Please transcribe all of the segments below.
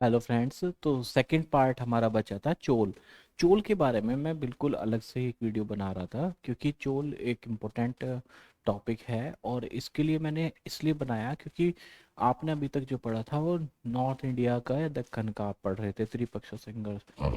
Hello friends. तो second part हमारा बचा था चोल। चोल के बारे में मैं बिल्कुल अलग से एक वीडियो बना रहा था क्योंकि चोल एक इम्पोर्टेंट टॉपिक है और इसके लिए मैंने इसलिए बनाया क्योंकि आपने अभी तक जो पढ़ा था वो नॉर्थ इंडिया का या दक्कन का आप पढ़ रहे थे, त्रिपक्ष संघर्ष।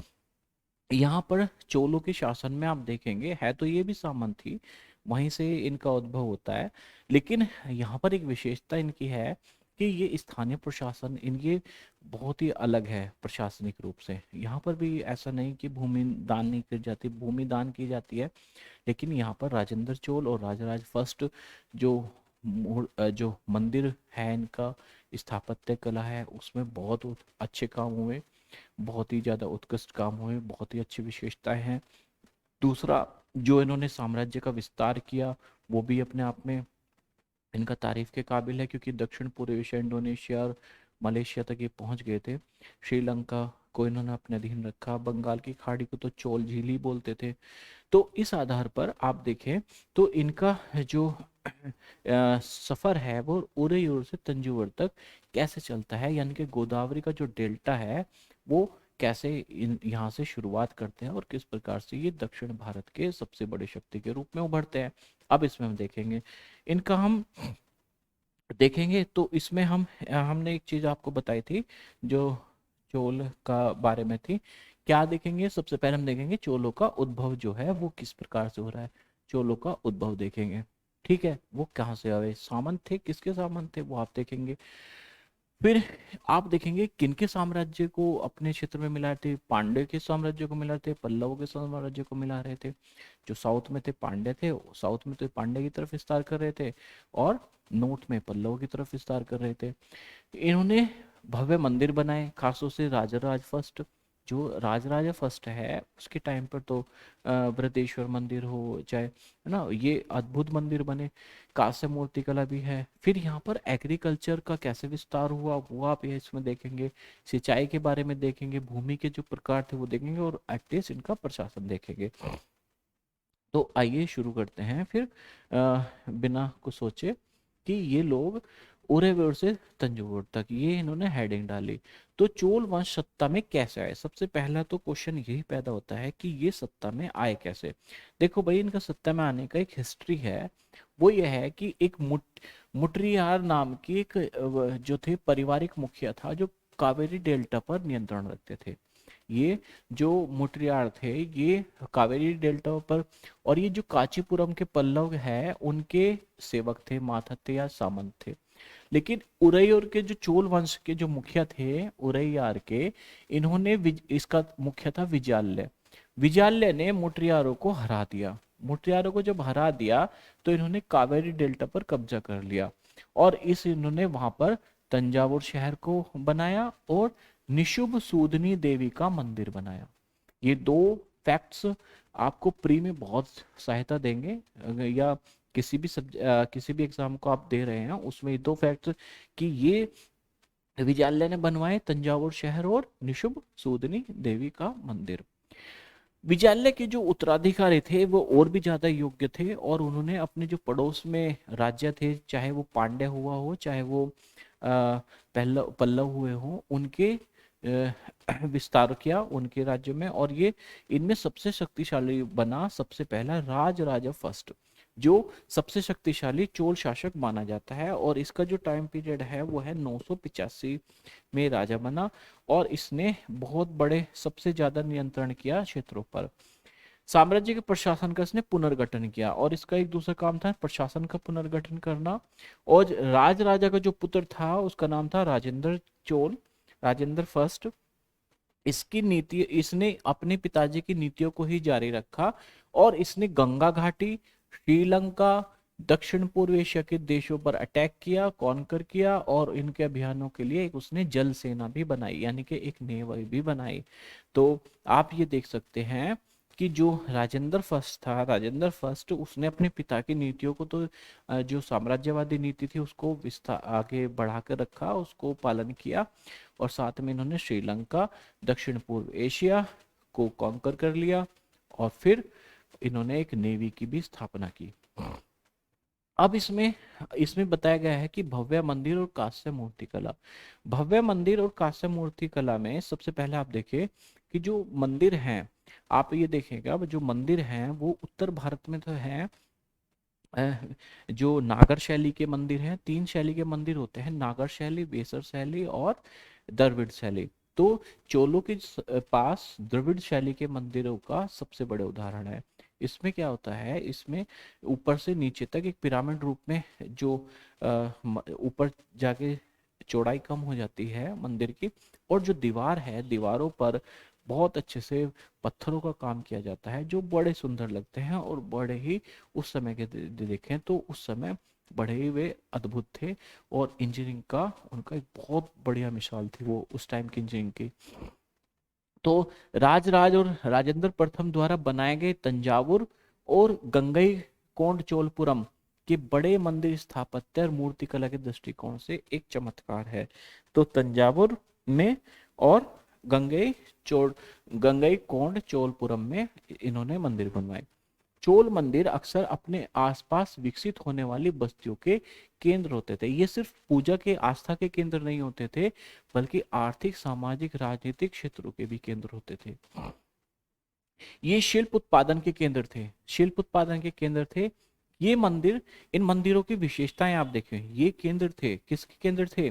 यहाँ पर चोलों के शासन में आप देखेंगे है तो ये भी सामंत थी, वहीं से इनका उद्भव होता है। लेकिन यहाँ पर एक विशेषता इनकी है कि ये स्थानीय प्रशासन इनके बहुत ही अलग है प्रशासनिक रूप से। यहाँ पर भी ऐसा नहीं कि भूमि दान नहीं की जाती, भूमि दान की जाती है। लेकिन यहाँ पर राजेंद्र चोल और राजराज फर्स्ट जो जो मंदिर है इनका स्थापत्य कला है उसमें बहुत अच्छे काम हुए, बहुत ही ज़्यादा उत्कृष्ट काम हुए, बहुत ही अच्छी विशेषताएं हैं। दूसरा, जो इन्होंने साम्राज्य का विस्तार किया वो भी अपने आप में इनका तारीफ के काबिल है क्योंकि दक्षिण पूर्व एशिया, इंडोनेशिया और मलेशिया तक ये पहुंच गए थे। श्रीलंका को इन्होंने अपने अधीन रखा, बंगाल की खाड़ी को तो चोल झील ही बोलते थे। तो इस आधार पर आप देखें तो इनका जो सफर है वो उदयपुर से तंजौर तक कैसे चलता है, यानी कि गोदावरी का जो डेल्टा है वो कैसे यहाँ से शुरुआत करते हैं और किस प्रकार से ये दक्षिण भारत के सबसे बड़े शक्ति के रूप में उभरते हैं। अब इसमें हम देखेंगे, इनका हम देखेंगे तो इसमें हमने एक चीज आपको बताई थी जो चोल का बारे में थी। क्या देखेंगे, सबसे पहले हम देखेंगे चोलों का उद्भव जो है वो किस प्रकार से हो रहा है। चोलों का उद्भव देखेंगे, ठीक है, वो कहाँ से आए, सामंत थे, किसके सामंत थे वो आप देखेंगे। फिर आप देखेंगे किनके साम्राज्य को अपने क्षेत्र में मिला रहे थे, पांड्य के साम्राज्य को मिला रहे थे, पल्लवों के साम्राज्य को मिला रहे थे। जो साउथ में थे पांड्य थे, साउथ में तो पांड्य की तरफ विस्तार कर रहे थे और नॉर्थ में पल्लव की तरफ विस्तार कर रहे थे। इन्होंने भव्य मंदिर बनाए, खासतौर से राजराज फर्स्ट। जो राजराजा फर्स्ट है उसके टाइम पर तो बृहदेश्वर मंदिर हो चाहे, है ना, ये अद्भुत मंदिर बने। कांस्य मूर्ति कला भी है। फिर यहाँ पर एग्रीकल्चर का कैसे विस्तार हुआ वो आप ये इसमें देखेंगे। सिंचाई के बारे में देखेंगे, भूमि के जो प्रकार थे वो देखेंगे और एटलीस्ट इनका प्रशासन देखेंगे। तो आइए शुरू करते हैं फिर बिना कुछ सोचे कि ये लोग उदयपुर से तंजौर तक ये इन्होंने हेडिंग डाली। तो चोल वंश सत्ता में कैसे आए, सबसे पहला तो क्वेश्चन यही पैदा होता है कि ये सत्ता में आए कैसे। देखो भाई, इनका सत्ता में आने का एक हिस्ट्री है। वो ये है कि एक मुटरियार नाम की एक जो थे पारिवारिक मुखिया था जो कावेरी डेल्टा पर नियंत्रण रखते थे। ये जो मुटरियार थे ये कावेरी डेल्टा पर, और ये जो कांचीपुरम के पल्लव है उनके सेवक थे, माथत्ते या सामंत थे। लेकिन उरैयर के जो चोल वंश के जो मुखिया थे उरैयार के, इन्होंने इसका मुखिया था विजाल्य। विजाल्य ने मुटरियारों को हरा दिया। मुटरियारों को जब हरा दिया तो इन्होंने कावेरी डेल्टा पर कब्जा कर लिया और इन्होंने वहां पर तंजावुर शहर को बनाया और निशुभ सूदनी देवी का मंदिर बनाया। ये दो फैक्ट्स आपको प्री में बहुत सहायता देंगे। या किसी भी एग्जाम को आप दे रहे हैं उसमें ये दो फैक्ट्स कि ये विजयालय ने बनवाए तंजावुर शहर और निशुभ सूदनी देवी का मंदिर। विजयालय के जो उत्तराधिकारी थे वो और भी ज्यादा योग्य थे और उन्होंने अपने जो पड़ोस में राज्य थे, चाहे वो पांड्य हुआ हो चाहे वो पल्लव पल्लव हुए हों, उनके विस्तार किया उनके राज्य में। और ये इनमें सबसे शक्तिशाली बना सबसे पहला राज राजा फर्स्ट, जो सबसे शक्तिशाली चोल शासक माना जाता है। और इसका जो टाइम पीरियड है वो है 985 में राजा बना और इसने बहुत बड़े सबसे ज्यादा नियंत्रण किया क्षेत्रों पर। साम्राज्य के प्रशासन का इसने पुनर्गठन किया और इसका एक दूसरा काम था प्रशासन का पुनर्गठन करना। और राज राजा का जो पुत्र था उसका नाम था राजेंद्र चोल, राजेंद्र फर्स्ट। इसकी नीति, इसने अपने पिताजी की नीतियों को ही जारी रखा और इसने गंगा घाटी, श्रीलंका, दक्षिण पूर्व एशिया के देशों पर अटैक किया, कॉन्कर किया और इनके अभियानों के लिए एक उसने जल सेना भी बनाई, यानी कि एक नेवी भी बनाई। तो आप ये देख सकते हैं कि जो राजेंद्र फर्स्ट था, राजेंद्र फर्स्ट उसने अपने पिता की नीतियों को तो जो साम्राज्यवादी नीति थी उसको विस्तार आगे बढ़ा कर रखा, उसको पालन किया। और साथ में इन्होंने श्रीलंका, दक्षिण पूर्व एशिया को कॉन्कर कर लिया और फिर इन्होंने एक नेवी की भी स्थापना की। अब इसमें इसमें बताया गया है कि भव्य मंदिर और कांस्य मूर्ति कला। भव्य मंदिर और कांस्य मूर्ति कला में सबसे पहले आप देखिए कि जो मंदिर हैं, आप ये देखेंगे, अब जो मंदिर हैं वो उत्तर भारत में तो है। अ, जो नागर शैली के मंदिर हैं, तीन शैली के मंदिर होते हैं, नागर शैली, बेसर शैली और द्रविड़ शैली। तो चोलों के पास द्रविड़ शैली के मंदिरों का सबसे बड़े उदाहरण है। इसमें क्या होता है, इसमें ऊपर से नीचे तक एक पिरामिड रूप में जो ऊपर जाके चौड़ाई कम हो जाती है मंदिर की, और जो दीवार है, दीवारों पर बहुत अच्छे से पत्थरों का काम किया जाता है जो बड़े सुंदर लगते हैं, और बड़े ही उस समय के देखें तो उस समय बड़े ही वे अद्भुत थे। और इंजीनियरिंग का उनका एक बहुत बढ़िया मिसाल थी वो उस टाइम की इंजीनियरिंग की। तो राजराज और राजेंद्र प्रथम द्वारा बनाए गए तंजावुर और गंगई कोंडचोलपुरम के बड़े मंदिर स्थापत्य और मूर्तिकला के दृष्टिकोण से एक चमत्कार है। तो तंजावुर में और गंगई चोल गंगई कोंड चोलपुरम में इन्होंने मंदिर बनवाए। चोल मंदिर अक्सर अपने आसपास विकसित होने वाली बस्तियों के केंद्र होते थे। ये सिर्फ पूजा के, आस्था के केंद्र नहीं होते थे, बल्कि आर्थिक, सामाजिक, राजनीतिक क्षेत्रों के भी केंद्र होते थे। ये शिल्प उत्पादन के केंद्र थे, शिल्प उत्पादन के केंद्र थे ये मंदिर। इन मंदिरों की विशेषताएं आप देखें, ये केंद्र थे, किसके केंद्र थे,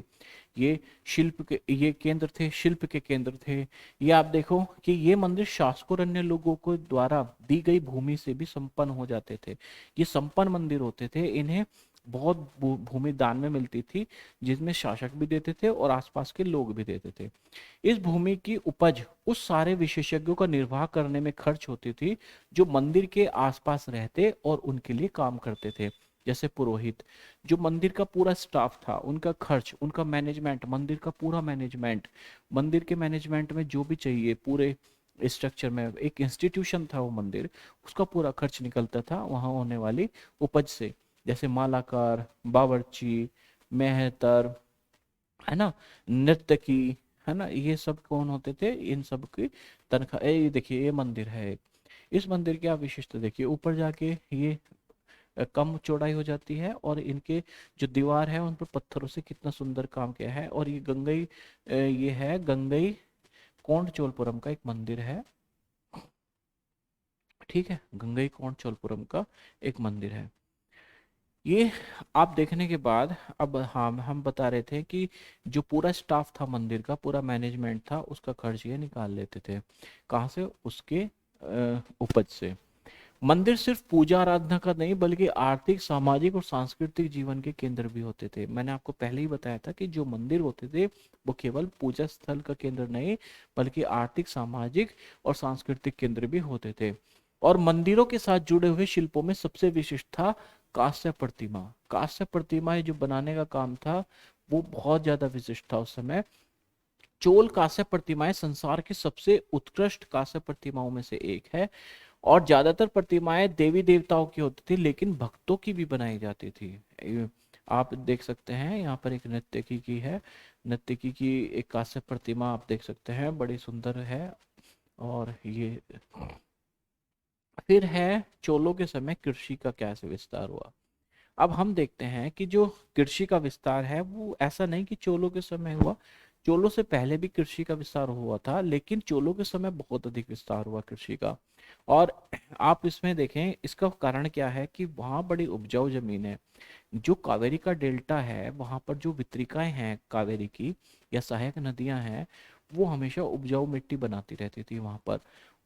ये शिल्प के, ये केंद्र थे, शिल्प के केंद्र थे। ये आप देखो कि ये मंदिर शासकों और अन्य लोगों को द्वारा दी गई भूमि से भी संपन्न हो जाते थे। ये संपन्न मंदिर होते थे, इन्हें बहुत भूमि दान में मिलती थी, जिसमें शासक भी देते थे और आसपास के लोग भी देते थे। इस भूमि की उपज उस सारे विशेषज्ञों का निर्वाह करने में खर्च होती थी जो मंदिर के आसपास रहते और उनके लिए काम करते थे। जैसे पुरोहित, जो मंदिर का पूरा स्टाफ था, उनका खर्च, उनका मैनेजमेंट, मंदिर का पूरा मैनेजमेंट, मंदिर के मैनेजमेंट में जो भी चाहिए पूरे स्ट्रक्चर में, एक इंस्टीट्यूशन था वो मंदिर, उसका पूरा खर्च निकलता था वहां होने वाली उपज से। जैसे मालाकार, बावर्ची, मेहतर, है ना, नर्तकी, है ना, ये सब कौन होते थे, इन सब की तनख्वाह। ये देखिए ये मंदिर है, इस मंदिर की आप विशिष्टता देखिए, ऊपर जाके ये कम चौड़ाई हो जाती है, और इनके जो दीवार है उन पर पत्थरों से कितना सुंदर काम किया है। और ये गंगई, ये है गंगई कोंड चोलपुरम का एक मंदिर है। ठीक है, गंगई कोंड चोलपुरम का एक मंदिर है ये। आप देखने के बाद अब हम बता रहे थे कि जो पूरा स्टाफ था मंदिर का, पूरा मैनेजमेंट था, उसका खर्च ये निकाल लेते थे कहाँ से, उसके उपज से। मंदिर सिर्फ पूजा आराधना का नहीं, बल्कि आर्थिक, सामाजिक और सांस्कृतिक जीवन के केंद्र भी होते थे। मैंने आपको पहले ही बताया था कि जो मंदिर होते थे वो केवल पूजा स्थल का केंद्र नहीं, बल्कि आर्थिक, सामाजिक और सांस्कृतिक केंद्र भी होते थे। और मंदिरों के साथ जुड़े हुए शिल्पों में सबसे विशिष्ट था कांस्य प्रतिमा। कांस्य प्रतिमाएं जो बनाने का काम था वो बहुत ज्यादा विशिष्ट था उस समय। चोल कांस्य प्रतिमाएं संसार की सबसे उत्कृष्ट कांस्य प्रतिमाओं में से एक है। और ज्यादातर प्रतिमाएं देवी देवताओं की होती थी, लेकिन भक्तों की भी बनाई जाती थी। आप देख सकते हैं यहाँ पर एक नर्तकी की है, नर्तकी की एक कांस्य प्रतिमा आप देख सकते हैं, बड़ी सुंदर है। और ये फिर है चोलों के समय कृषि का कैसे विस्तार हुआ। अब हम देखते हैं कि जो कृषि का विस्तार है वो ऐसा नहीं कि चोलों के समय हुआ, चोलों से पहले भी कृषि का विस्तार हुआ था, लेकिन चोलों के समय बहुत अधिक विस्तार हुआ कृषि का। और आप इसमें देखें इसका कारण क्या है कि वहाँ बड़ी उपजाऊ जमीन है। जो कावेरी का डेल्टा है वहाँ पर जो वितरिकाएं हैं कावेरी की या सहायक नदियां हैं, वो हमेशा उपजाऊ मिट्टी बनाती रहती थी वहाँ पर।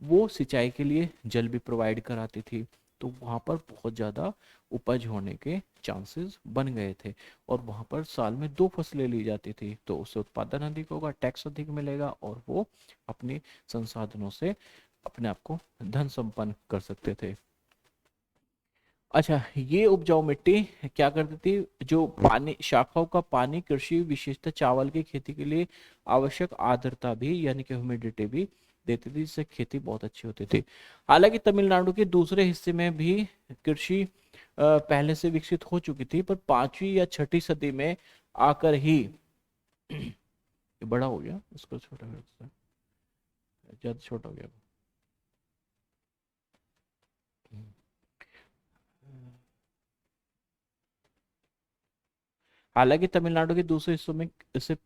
वो सिंचाई के लिए जल भी प्रोवाइड कराती थी, तो वहाँ पर बहुत ज़्यादा उपज होने के चांसेस बन गए थे। और वहाँ पर साल में 2 फसलें ली जाती थी, तो उससे उत्पादन अधिक होगा, टैक्स अधिक मिलेगा, और वो अपने संसाधनों से अपने आप को धन संपन्न कर सकते थे। अच्छा, ये उपजाऊ मिट्टी क्या करती थी, जो पानी, शाखाओं का पानी, कृषि विशेषतः चावल की खेती के लिए आवश्यक आर्द्रता भी यानी कि ह्यूमिडिटी भी देती थी, जिससे खेती बहुत अच्छी होती थी। हालांकि तमिलनाडु के दूसरे हिस्से में भी कृषि पहले से विकसित हो चुकी थी, पर 5वीं या 6वीं सदी में आकर ही ये बड़ा हो गया, इसको छोटा कर देते हैं, ज्यादा छोटा हो गया। हालांकि तमिलनाडु के दूसरे हिस्सों में इसे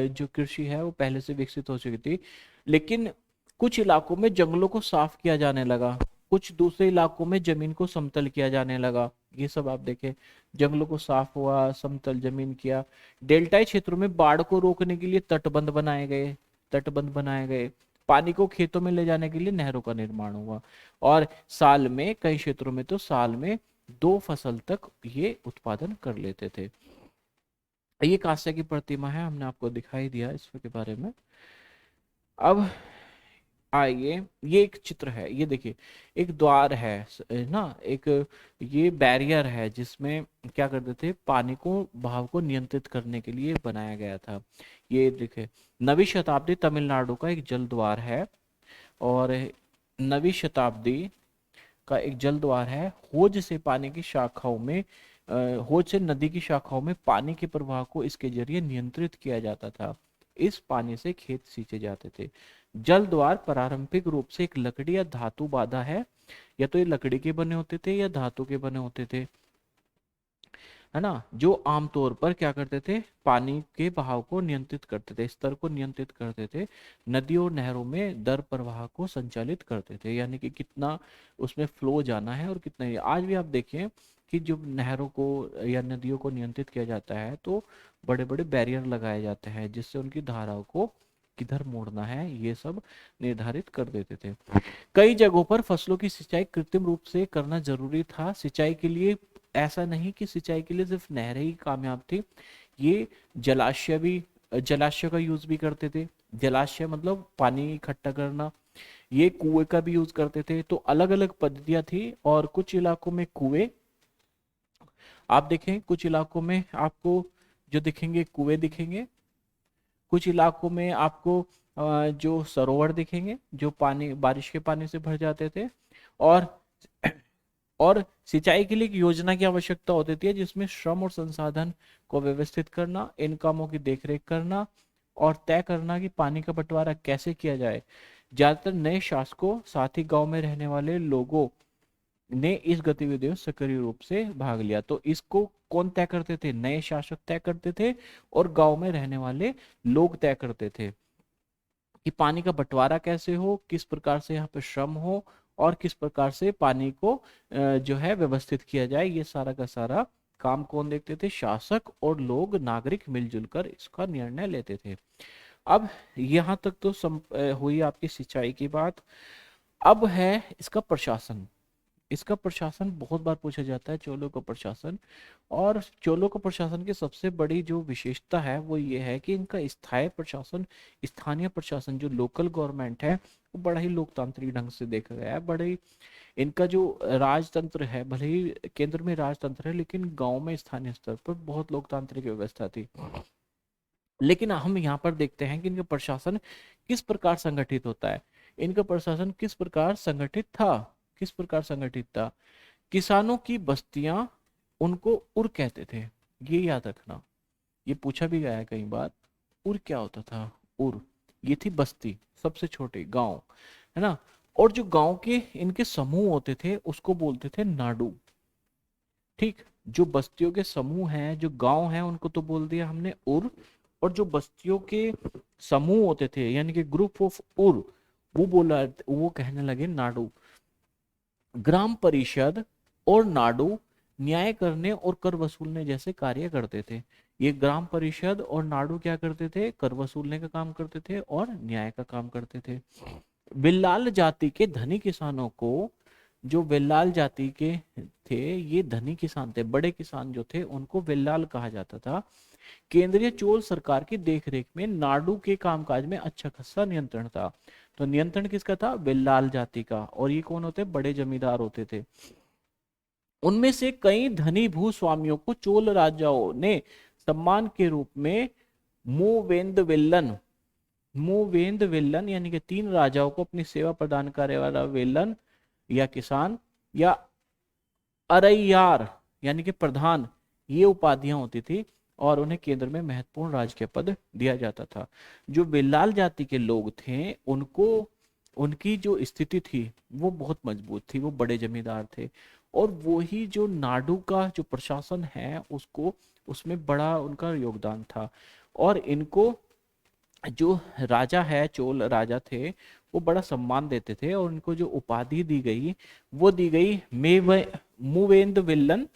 जो कृषि है वो पहले से विकसित हो चुकी थी, लेकिन कुछ इलाकों में जंगलों को साफ किया जाने लगा, कुछ दूसरे इलाकों में जमीन को समतल किया जाने लगा। ये सब आप देखें, जंगलों को साफ हुआ, समतल जमीन किया। डेल्टाई क्षेत्रों में बाढ़ को रोकने के लिए तटबंध बनाए गए, तटबंध बनाए गए। पानी को खेतों में ले जाने के लिए नहरों का निर्माण हुआ। और साल में कई क्षेत्रों में तो साल में 2 फसल तक ये उत्पादन कर लेते थे। ये कांस्य की प्रतिमा है, हमने आपको दिखाई दिया इसके बारे में। अब आइए, ये एक चित्र है, ये देखिए एक द्वार है ना, एक ये बैरियर है जिसमें क्या करते थे, पानी को बहाव को नियंत्रित करने के लिए बनाया गया था। ये देखिए 9वीं शताब्दी तमिलनाडु का एक जल द्वार है, और 9वीं शताब्दी का एक जल द्वार है। होज से पानी की शाखाओं में होज से नदी की शाखाओं में पानी के प्रवाह को इसके जरिए नियंत्रित किया जाता था। इस पानी से खेत सींचे जाते थे। जल द्वार पारंपरिक रूप से एक लकड़ी या धातु बाधा है, या तो ये लकड़ी के बने होते थे या धातु के बने होते थे, है ना, जो आमतौर पर क्या करते थे, पानी के बहाव को नियंत्रित करते थे, स्तर को नियंत्रित करते थे, नदियों और नहरों में दर प्रवाह को संचालित करते थे, यानी कि कितना उसमें फ्लो जाना है और कितना ही। आज भी आप देखें कि जब नहरों को या नदियों को नियंत्रित किया जाता है तो बड़े बड़े बैरियर लगाए जाते हैं जिससे उनकी धाराओं को किधर मोड़ना है ये सब निर्धारित कर देते थे। कई जगहों पर फसलों की सिंचाई कृत्रिम रूप से करना जरूरी था। सिंचाई के लिए ऐसा नहीं कि सिंचाई के लिए सिर्फ नहरें ही कामयाब थी, ये जलाशय भी, जलाशय का यूज भी करते थे। जलाशय मतलब पानी इकट्ठा करना। ये कुएं का भी यूज करते थे। तो अलग अलग पद्धतियां थी, और कुछ इलाकों में कुएं आप देखें, कुछ इलाकों में आपको जो दिखेंगे कुएं दिखेंगे, कुछ इलाकों में आपको जो सरोवर दिखेंगे जो पानी बारिश के पानी से भर जाते थे। और और सिंचाई के लिए एक योजना की आवश्यकता होती थी जिसमें श्रम और संसाधन को व्यवस्थित करना, इन कामों की देखरेख करना और तय करना कि पानी का बंटवारा कैसे किया जाए। ज्यादातर नए शासकों साथ ही गांव में रहने वाले लोगों ने इस गतिविधियों में सक्रिय रूप से भाग लिया। तो इसको कौन तय करते थे, नए शासक तय करते थे, और गांव में रहने वाले लोग तय करते थे कि पानी का बंटवारा कैसे हो, किस प्रकार से यहाँ पे श्रम हो, और किस प्रकार से पानी को जो है व्यवस्थित किया जाए। ये सारा का सारा काम कौन देखते थे, शासक, और लोग नागरिक मिलजुल कर इसका निर्णय लेते थे। अब यहाँ तक तो हुई आपकी सिंचाई की बात। अब है इसका प्रशासन। इसका प्रशासन बहुत बार पूछा जाता है, चोलों का प्रशासन। और चोलों का प्रशासन की सबसे बड़ी जो विशेषता है वो ये है कि इनका स्थायी प्रशासन, स्थानीय प्रशासन जो लोकल गवर्नमेंट है वो बड़ा ही लोकतांत्रिक ढंग से देखा गया है। बड़े ही इनका जो राजतंत्र है, भले ही केंद्र में राजतंत्र है लेकिन गांव में स्थानीय स्तर पर बहुत लोकतांत्रिक व्यवस्था थी। लेकिन हम यहाँ पर देखते हैं कि इनका प्रशासन किस प्रकार संगठित होता है। इनका प्रशासन किस प्रकार संगठित था, किस प्रकार संगठित था। किसानों की बस्तियां, उनको उर कहते थे, ये याद रखना, ये पूछा भी गया है कई बार। उर क्या होता था, उर ये थी बस्ती, सबसे छोटे गांव, है ना। और जो गांव के इनके समूह होते थे उसको बोलते थे नाडू। ठीक, जो बस्तियों के समूह हैं, जो गांव हैं, उनको तो बोल दिया हमने उर। और जो बस्तियों के समूह होते थे यानी कि ग्रुप ऑफ उर, वो कहने लगे नाडू। ग्राम परिषद और नाडू न्याय करने और कर वसूलने जैसे कार्य करते थे। ये ग्राम परिषद और नाडू क्या करते थे, कर वसूलने का काम करते थे और न्याय का काम करते थे। विल्लाल जाति के धनी किसानों को, जो विल्लाल जाति के थे ये धनी किसान थे, बड़े किसान जो थे उनको विल्लाल कहा जाता था। केंद्रीय चोल सरकार की देखरेख में नाडू के कामकाज में अच्छा खासा नियंत्रण था। तो नियंत्रण किसका था, विल्लाल जाति का। और ये कौन होते, बड़े जमींदार होते थे। उनमें से कई धनी भूस्वामियों को चोल राजाओं ने सम्मान के रूप में मूवेंद विल्लन यानी कि 3 राजाओं को अपनी सेवा प्रदान करने वाला विल्लन या किसान या अरैयार यानी कि प्रधान, ये उपाधियां होती थी। और उन्हें केंद्र में महत्वपूर्ण राजकीय पद दिया जाता था। जो बिल्लाल जाति के लोग थे उनको, उनकी जो स्थिति थी वो बहुत मजबूत थी, वो बड़े जमींदार थे। और वही जो नाडू का जो प्रशासन है उसको उसमें बड़ा उनका योगदान था। और इनको जो राजा है, चोल राजा थे, वो बड़ा सम्मान देते थे, और उनको जो उपाधि दी गई वो दी गई मूवेंद विल्लन,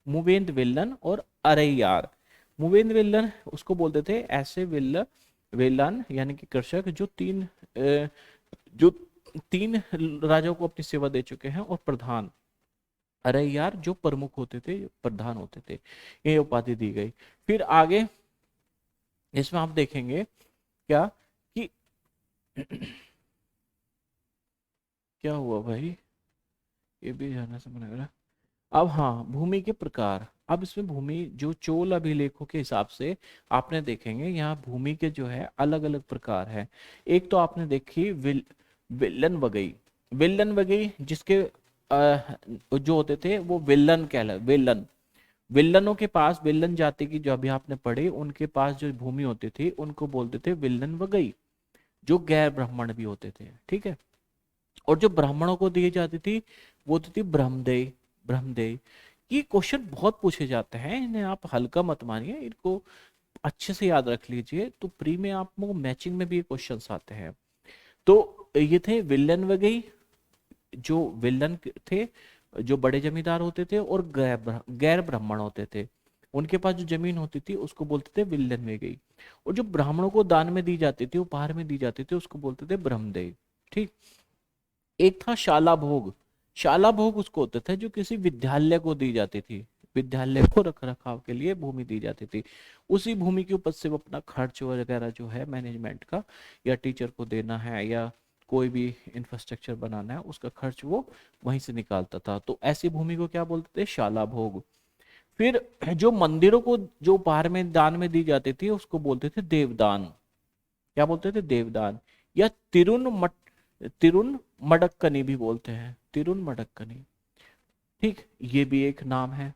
मूवेंद विल्लन और अरैयार। मूवेंद विल्लन उसको बोलते थे ऐसे विल्लन यानी कि कृषक जो तीन राजाओं को अपनी सेवा दे चुके हैं, और प्रधान अरैयार जो प्रमुख होते थे, प्रधान होते थे, ये उपाधि दी गई। फिर आगे इसमें आप देखेंगे क्या कि क्या हुआ भाई, ये भी जानना से मना करा। अब हाँ, भूमि के प्रकार। अब इसमें भूमि जो चोल अभिलेखों के हिसाब से आपने देखेंगे, यहाँ भूमि के जो है अलग अलग प्रकार है। एक तो आपने देखी विल्लन वगई, विल्लन वगई जिसके जो होते थे वो विल्लन कहला, विल्लन, विल्लनों के पास, विल्लन जाति की जो अभी आपने पढ़ी, उनके पास जो भूमि होती थी उनको बोलते थे विल्लन वगई, जो गैर ब्राह्मण भी होते थे, ठीक है। और जो ब्राह्मणों को दी जाती थी वो होती थी ब्रह्मदेय, ब्रह्मदेय। ये क्वेश्चन बहुत पूछे जाते हैं, इन्हें आप हल्का मत मानिए, इनको अच्छे से याद रख लीजिए, तो प्री में आपको मैचिंग में भी ये क्वेश्चंस आते हैं। तो ये थे विल्लन वगैरह, जो विल्लन थे, जो बड़े जमींदार होते थे और गैर ब्राह्मण होते थे, उनके पास जो जमीन होती थी उसको बोलते थे विल्लन वगैरह। और जो ब्राह्मणों को दान में दी जाती थी, उपहार में दी जाती थी, उसको बोलते थे ब्रह्मदेय, ठीक। एक था शाला भोग, शाला भोग उसको होता था जो किसी विद्यालय को दी जाती थी, विद्यालय को रख रखाव के लिए भूमि दी जाती थी। उसी भूमि के ऊपर से वो अपना खर्च वगैरह जो है मैनेजमेंट का, या टीचर को देना है, या कोई भी इंफ्रास्ट्रक्चर बनाना है, उसका खर्च वो वहीं से निकालता था। तो ऐसी भूमि को क्या बोलते थे, शाला भोग। फिर जो मंदिरों को जो उपहार में दान में दी जाती थी उसको बोलते थे देवदान। क्या बोलते थे, देवदान, या तिरुन मडक्कनी भी बोलते हैं, तिरुन मडक्कनी, ठीक, ये भी एक नाम है।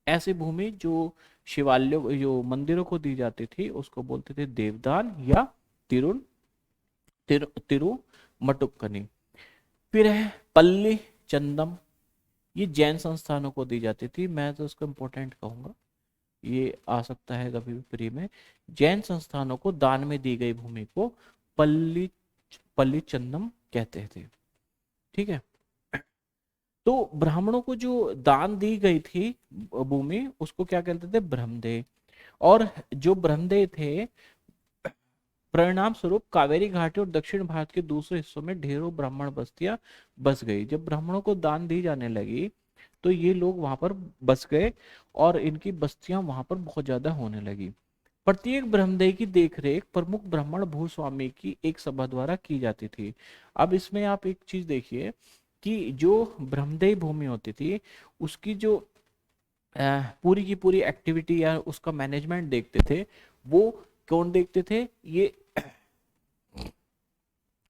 ऐसी भूमि जो शिवालयों, जो मंदिरों को दी जाती थी उसको बोलते थे देवदान या तिरुन तिरु मटुक्कनी। फिर है पल्ली चंदम, ये जैन संस्थानों को दी जाती थी, मैं तो उसको इम्पोर्टेंट कहूंगा, ये आ सकता है कभी भी प्री में। जैन संस्थानों को दान में दी गई भूमि को पल्ली पल्ली चंदम कहते थे, ठीक है। तो ब्राह्मणों को जो दान दी गई थी भूमि उसको क्या कहते थे, ब्रह्मदेय। और जो ब्रह्मदेय थे, परिणाम स्वरूप कावेरी घाटी और दक्षिण भारत के दूसरे हिस्सों में ढेरों ब्राह्मण बस्तियां बस गई। जब ब्राह्मणों को दान दी जाने लगी तो ये लोग वहां पर बस गए, और इनकी बस्तियां वहां पर बहुत ज्यादा होने लगी। प्रत्येक ब्रह्मदेय की देखरेख प्रमुख ब्राह्मण भूस्वामी की एक सभा द्वारा की जाती थी। अब इसमें आप एक चीज देखिए कि जो ब्रह्मदेय भूमि होती थी उसकी जो पूरी की पूरी एक्टिविटी या उसका मैनेजमेंट देखते थे, वो कौन देखते थे, ये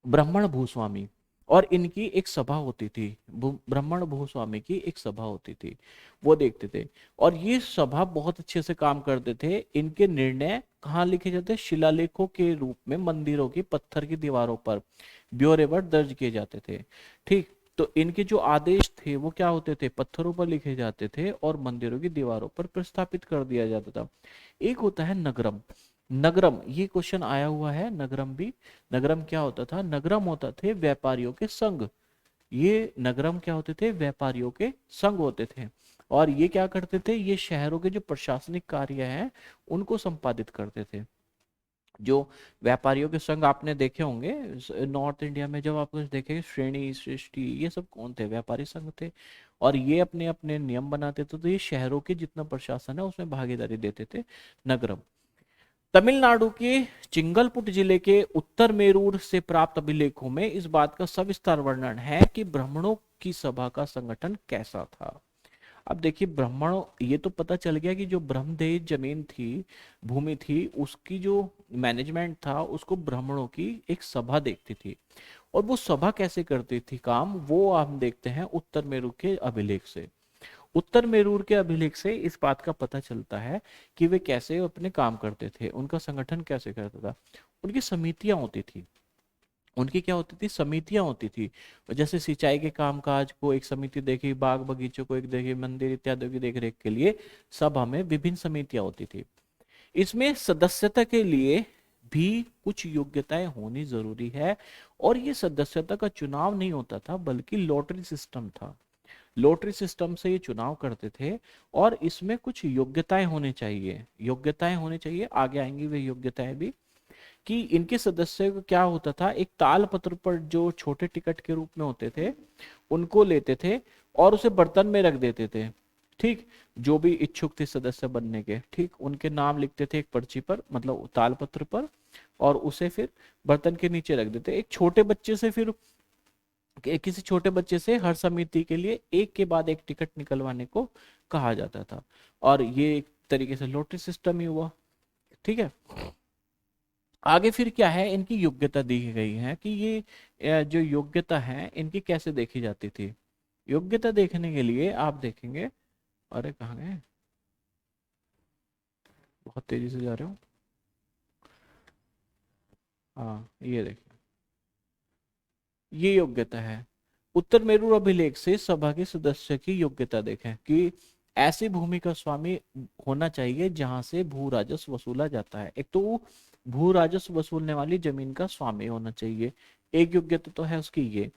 ब्राह्मण भूस्वामी। और इनकी एक सभा होती थी, ब्राह्मण भूस्वामी की एक सभा होती थी, वो देखते थे। और ये सभा बहुत अच्छे से काम करते थे। इनके निर्णय कहाँ लिखे जाते, शिलालेखों के रूप में मंदिरों की पत्थर की दीवारों पर ब्यौरेवर दर्ज किए जाते थे, ठीक। तो इनके जो आदेश थे वो क्या होते थे, पत्थरों पर लिखे जाते थे और मंदिरों की दीवारों पर प्रस्थापित कर दिया जाता था। एक होता है नगरम, नगरम, ये क्वेश्चन आया हुआ है, नगरम भी। नगरम क्या होता था, नगरम होता थे व्यापारियों के संघ। ये नगरम क्या होते थे, व्यापारियों के संघ होते थे। और ये क्या करते थे, ये शहरों के जो प्रशासनिक कार्य हैं उनको संपादित करते थे। जो व्यापारियों के संघ आपने देखे होंगे नॉर्थ इंडिया में, जब आप देखेंगे श्रेणी सृष्टि, ये सब कौन थे, व्यापारी संघ थे। और ये अपने अपने नियम बनाते थे, तो ये शहरों के जितना प्रशासन है उसमें भागीदारी देते थे, नगरम। तमिलनाडु के चिंगलपुट जिले के उत्तर मेरूर से प्राप्त अभिलेखों में इस बात का सविस्तार वर्णन है कि ब्राह्मणों की सभा का संगठन कैसा था। अब देखिए, ब्राह्मणों, ये तो पता चल गया कि जो ब्रह्मदेय जमीन थी, भूमि थी, उसकी जो मैनेजमेंट था उसको ब्राह्मणों की एक सभा देखती थी। और वो सभा कैसे करती थी काम, वो हम देखते हैं उत्तर मेरू के अभिलेख से। उत्तर मेरूर के अभिलेख से इस बात का पता चलता है कि वे कैसे अपने काम करते थे, उनका संगठन कैसे करता था। उनकी समितियां होती थी, उनकी क्या होती थी, समितियां होती थी। और जैसे सिंचाई के कामकाज को एक समिति देखी, बाग बगीचों को एक देखी, मंदिर इत्यादि की देख रेख के लिए सब हमें विभिन्न समितियां होती थी। इसमें सदस्यता के लिए भी कुछ योग्यताएं होनी जरूरी है। और ये सदस्यता का चुनाव नहीं होता था बल्कि लॉटरी सिस्टम था। लॉटरी सिस्टम से ये चुनाव करते थे। और इसमें कुछ योग्यताएं होनी चाहिए, योग्यताएं होनी चाहिए, आगे आएंगी वे योग्यताएं भी। कि इनके सदस्य को क्या होता था, एक ताल पत्र पर जो छोटे टिकट के रूप में होते थे उनको लेते थे और उसे बर्तन में रख देते थे। ठीक, जो भी इच्छुक थे सदस्य बनने के, ठीक, उनके नाम लिखते थे एक पर्ची पर, मतलब ताल पत्र पर, और उसे फिर बर्तन के नीचे रख देते। एक छोटे बच्चे से फिर किसी छोटे बच्चे से हर समिति के लिए एक के बाद एक टिकट निकलवाने को कहा जाता था। और ये एक तरीके से लॉटरी सिस्टम ही हुआ। ठीक है, आगे फिर क्या है, इनकी योग्यता दी गई है कि ये जो योग्यता है इनकी कैसे देखी जाती थी। योग्यता देखने के लिए आप देखेंगे, अरे कहाँ गए, बहुत तेजी से जा रहे हो। हाँ ये देखिए, ये योग्यता है। उत्तर मेरू अभिलेख से सभा के सदस्य की योग्यता देखें कि ऐसी भूमि का स्वामी होना चाहिए जहां से भू राजस्व वसूला जाता है। एक तो भू राजस्व वसूलने वाली जमीन का स्वामी होना चाहिए, एक योग्यता तो है उसकी ये।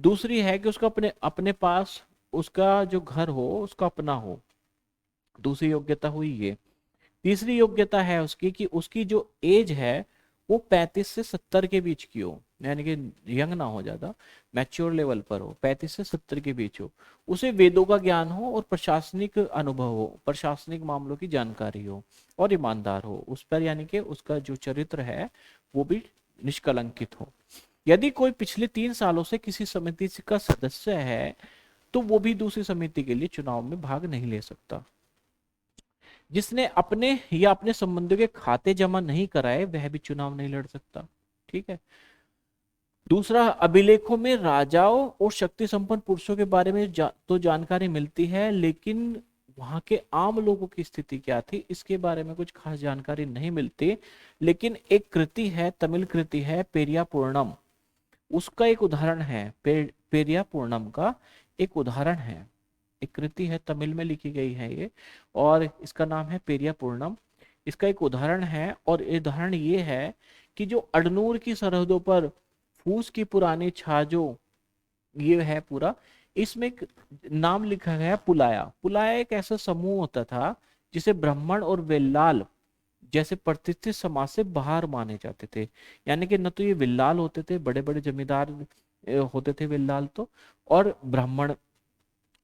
दूसरी है कि उसका अपने अपने पास उसका जो घर हो उसका अपना हो, दूसरी योग्यता हुई ये। तीसरी योग्यता है उसकी कि उसकी जो एज है वो 35 से 70 के बीच की हो, यानी कि यंग ना हो ज्यादा, मैच्योर लेवल पर हो, 35 से 70 के बीच हो। उसे वेदों का ज्ञान हो और प्रशासनिक अनुभव हो, प्रशासनिक मामलों की जानकारी हो, और ईमानदार हो उस पर, यानी कि उसका जो चरित्र है वो भी निष्कलंकित हो। यदि कोई पिछले 3 सालों से किसी समिति का सदस्य है तो वो भी दूसरी समिति के लिए चुनाव में भाग नहीं ले सकता। जिसने अपने या अपने संबंधियों के खाते जमा नहीं कराए वह भी चुनाव नहीं लड़ सकता। ठीक है। दूसरा, अभिलेखों में राजाओं और शक्ति संपन्न पुरुषों के बारे में तो जानकारी मिलती है, लेकिन वहां के आम लोगों की स्थिति क्या थी इसके बारे में कुछ खास जानकारी नहीं मिलती। लेकिन एक कृति है, तमिल कृति है पेरिया पूर्णम, उसका एक उदाहरण है, पेरिया पूर्णम का एक उदाहरण है। एक कृति है, तमिल में लिखी गई है ये, और इसका नाम है पेरिया पूर्णम। इसका एक उदाहरण है, और उदाहरण ये है कि जो अडनूर की सरहदों पर फूस की पुरानी छाजो, ये है पूरा, इसमें एक नाम लिखा गया पुलाया। पुलाया एक ऐसा समूह होता था जिसे ब्राह्मण और वेल्लाल जैसे प्रतिष्ठित समाज से बाहर माने जाते थे। यानी कि न तो ये विल्लाल होते थे, बड़े बड़े जमींदार होते थे विल्लाल तो, और ब्राह्मण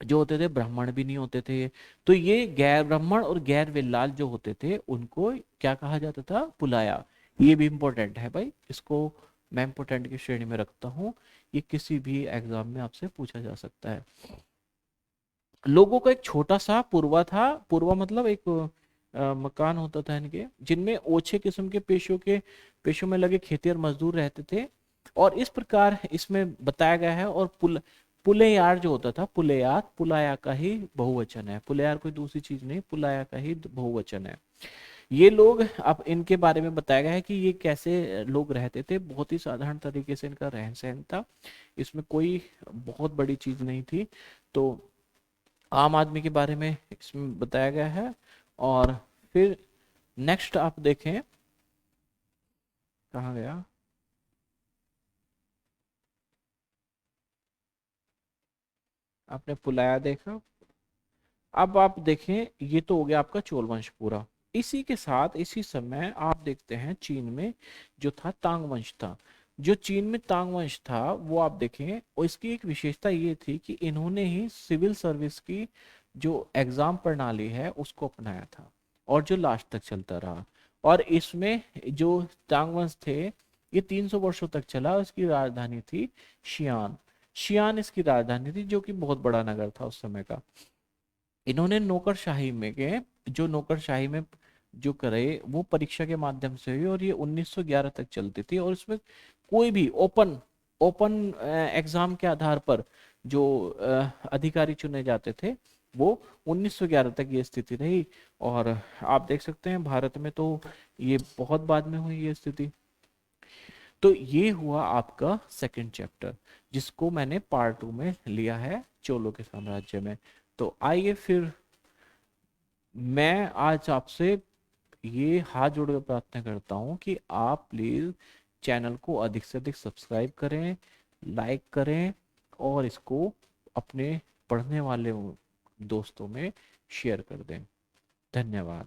जो होते थे, ब्राह्मण भी नहीं होते थे। तो ये गैर ब्राह्मण और गैर विल्लाल जो होते थे उनको क्या कहा जाता था, पुलाया। ये भी इंपॉर्टेंट है भाई, इसको मैं इंपॉर्टेंट की श्रेणी में रखता हूँ। ये किसी भी एग्जाम में आपसे पूछा जा सकता है। लोगों का एक छोटा सा पूर्वा था, पूर्वा मतलब एक मकान होता था इनके, जिनमें ओछे किस्म के पेशों में लगे खेती और मजदूर रहते थे। और इस प्रकार इसमें बताया गया है। और पुलेयार जो होता था, पुलेयार पुलाया का ही बहुवचन है, पुलेयार कोई दूसरी चीज नहीं, पुलाया का ही बहुवचन है। ये लोग, अब इनके बारे में बताया गया है कि ये कैसे लोग रहते थे। बहुत ही साधारण तरीके से इनका रहन सहन था, इसमें कोई बहुत बड़ी चीज नहीं थी। तो आम आदमी के बारे में इसमें बताया गया है। और फिर नेक्स्ट आप देखें, कहाँ गया, आपने पुलाया देखा। अब आप देखें, ये तो हो गया आपका चोल वंश पूरा। इसी के साथ इसी समय आप देखते हैं चीन में जो था तांग वंश था। जो चीन में तांग वंश था वो आप देखें, और इसकी एक विशेषता ये थी कि इन्होंने ही सिविल सर्विस की जो एग्जाम प्रणाली है उसको अपनाया था, और जो लास्ट तक चलता रहा। और इसमें जो तांग वंश थे ये 300 वर्षों तक चला। इसकी राजधानी थी शियान। शियान इसकी राजधानी थी, जो कि बहुत बड़ा नगर था उस समय का। इन्होंने नौकरशाही में के जो नौकरशाही में जो करे वो परीक्षा के माध्यम से हुई, और ये 1911 तक चलती थी। और इसमें कोई भी ओपन ओपन एग्जाम के आधार पर जो अधिकारी चुने जाते थे वो 1911 तक ये स्थिति रही। और आप देख सकते हैं भारत में तो ये बहुत बाद में हुई ये स्थिति। तो ये हुआ आपका सेकंड चैप्टर, जिसको मैंने पार्ट 2 में लिया है, चोलों के साम्राज्य में। तो आइए फिर मैं आज आपसे ये हाथ जोड़कर प्रार्थना करता हूँ कि आप प्लीज चैनल को अधिक से अधिक सब्सक्राइब करें, लाइक करें और इसको अपने पढ़ने वाले दोस्तों में शेयर कर दें। धन्यवाद।